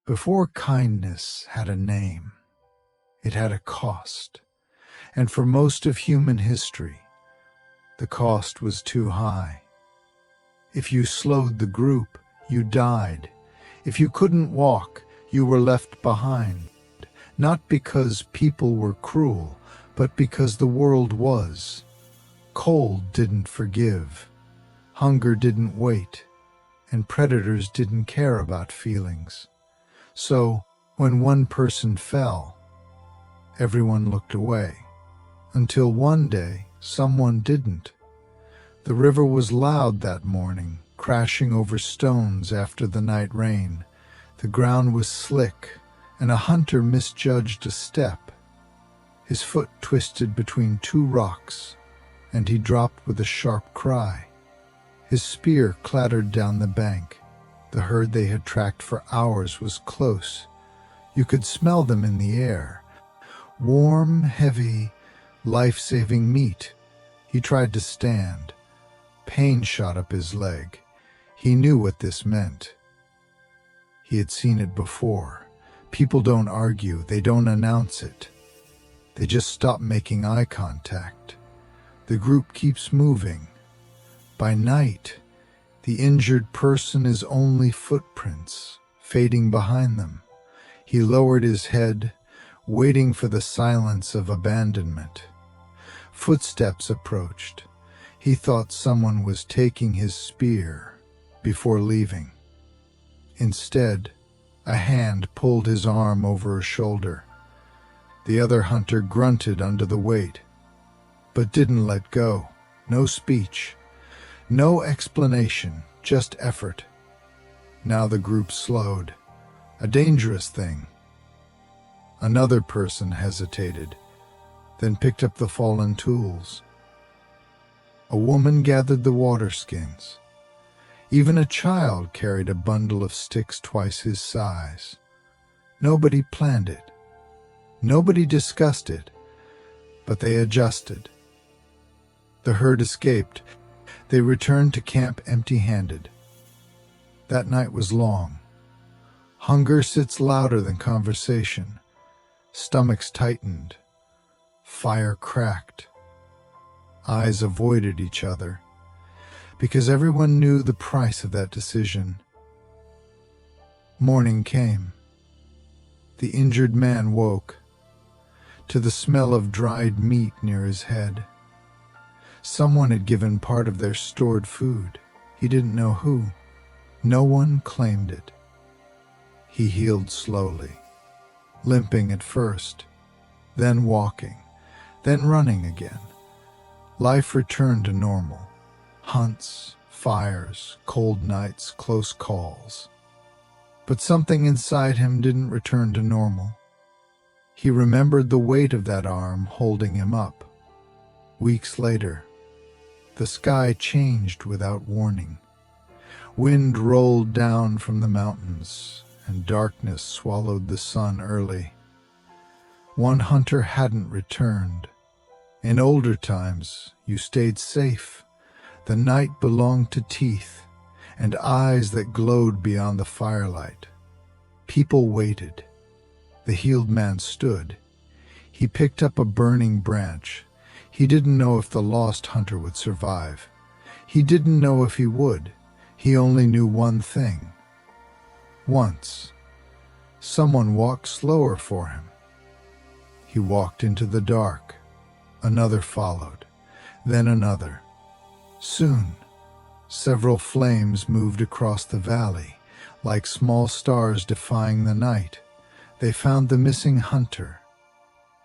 Before kindness had a name, it had a cost. And for most of human history, the cost was too high. If you slowed the group, you died. If you couldn't walk, you were left behind. Not because people were cruel, but because the world was. Cold didn't forgive. Hunger didn't wait. And predators didn't care about feelings. So, when one person fell, everyone looked away. Until one day, someone didn't. The river was loud that morning, crashing over stones after the night rain. The ground was slick, and a hunter misjudged a step. His foot twisted between two rocks, and he dropped with a sharp cry. His spear clattered down the bank. The herd they had tracked for hours was close. You could smell them in the air. Warm, heavy, life-saving meat. He tried to stand. Pain shot up his leg. He knew what this meant. He had seen it before. People don't argue, they don't announce it. They just stop making eye contact. The group keeps moving. By night, the injured person is only footprints, fading behind them. He lowered his head, waiting for the silence of abandonment. Footsteps approached. He thought someone was taking his spear before leaving. Instead, a hand pulled his arm over a shoulder. The other hunter grunted under the weight, but didn't let go. No speech. No explanation, just effort. Now the group slowed. A dangerous thing. Another person hesitated, then picked up the fallen tools. A woman gathered the water skins. Even a child carried a bundle of sticks twice his size. Nobody planned it. Nobody discussed it, but they adjusted. The herd escaped. They returned to camp empty-handed. That night was long. Hunger sits louder than conversation. Stomachs tightened. Fire cracked. Eyes avoided each other, because everyone knew the price of that decision. Morning came. The injured man woke to the smell of dried meat near his head. Someone had given part of their stored food. He didn't know who. No one claimed it. He healed slowly, limping at first, then walking, then running again. Life returned to normal. Hunts, fires, cold nights, close calls. But something inside him didn't return to normal. He remembered the weight of that arm holding him up. Weeks later, the sky changed without warning. Wind rolled down from the mountains, and darkness swallowed the sun early. One hunter hadn't returned. In older times, you stayed safe. The night belonged to teeth and eyes that glowed beyond the firelight. People waited. The healed man stood. He picked up a burning branch. He didn't know if the lost hunter would survive. He didn't know if he would. He only knew one thing. Once, someone walked slower for him. He walked into the dark. Another followed, then another. Soon, several flames moved across the valley, like small stars defying the night. They found the missing hunter,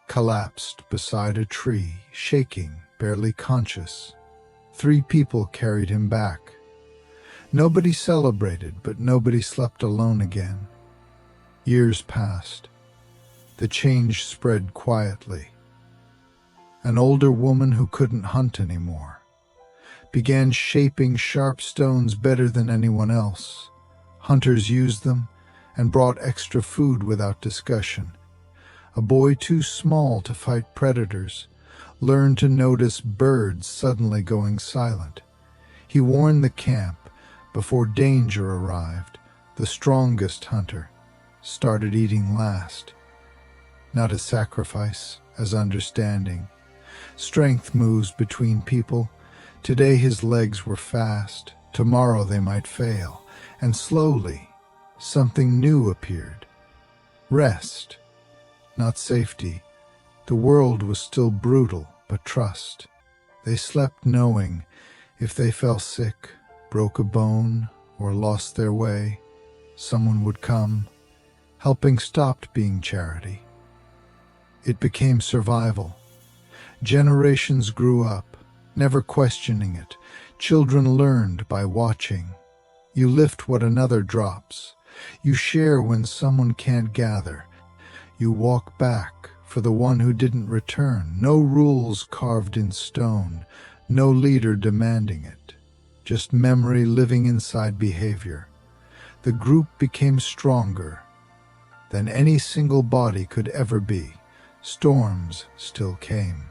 collapsed beside a tree, shaking, barely conscious. 3 people carried him back. Nobody celebrated, but nobody slept alone again. Years passed. The change spread quietly. An older woman who couldn't hunt anymore began shaping sharp stones better than anyone else. Hunters used them and brought extra food without discussion. A boy too small to fight predators learned to notice birds suddenly going silent. He warned the camp before danger arrived, the strongest hunter, started eating last, not as sacrifice, as understanding. Strength moves between people. Today his legs were fast, tomorrow they might fail, and slowly something new appeared. Rest, not safety. The world was still brutal, but trust. They slept knowing if they fell sick, broke a bone, or lost their way, someone would come. Helping stopped being charity. It became survival. Generations grew up, never questioning it. Children learned by watching. You lift what another drops. You share when someone can't gather. You walk back for the one who didn't return. No rules carved in stone, no leader demanding it. Just memory living inside behavior. The group became stronger than any single body could ever be. Storms still came.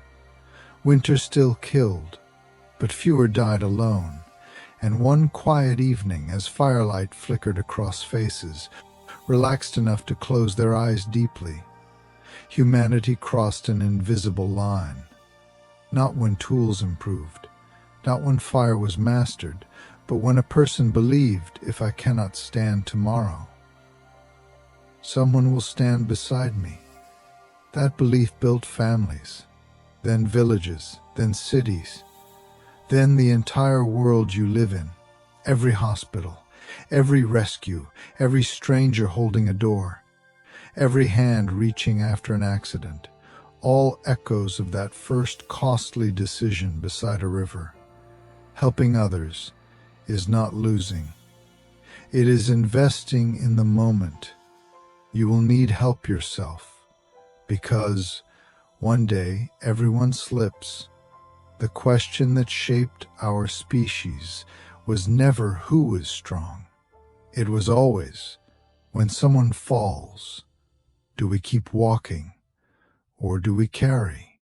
Winter still killed, but fewer died alone. And one quiet evening, as firelight flickered across faces, relaxed enough to close their eyes deeply, humanity crossed an invisible line. Not when tools improved, not when fire was mastered, but when a person believed, if I cannot stand tomorrow, someone will stand beside me. That belief built families, then villages, then cities, then the entire world you live in. Every hospital, every rescue, every stranger holding a door, every hand reaching after an accident, all echoes of that first costly decision beside a river. Helping others is not losing. It is investing in the moment. You will need help yourself, because one day everyone slips. The question that shaped our species was never who is strong. It was always, when someone falls, do we keep walking or do we carry?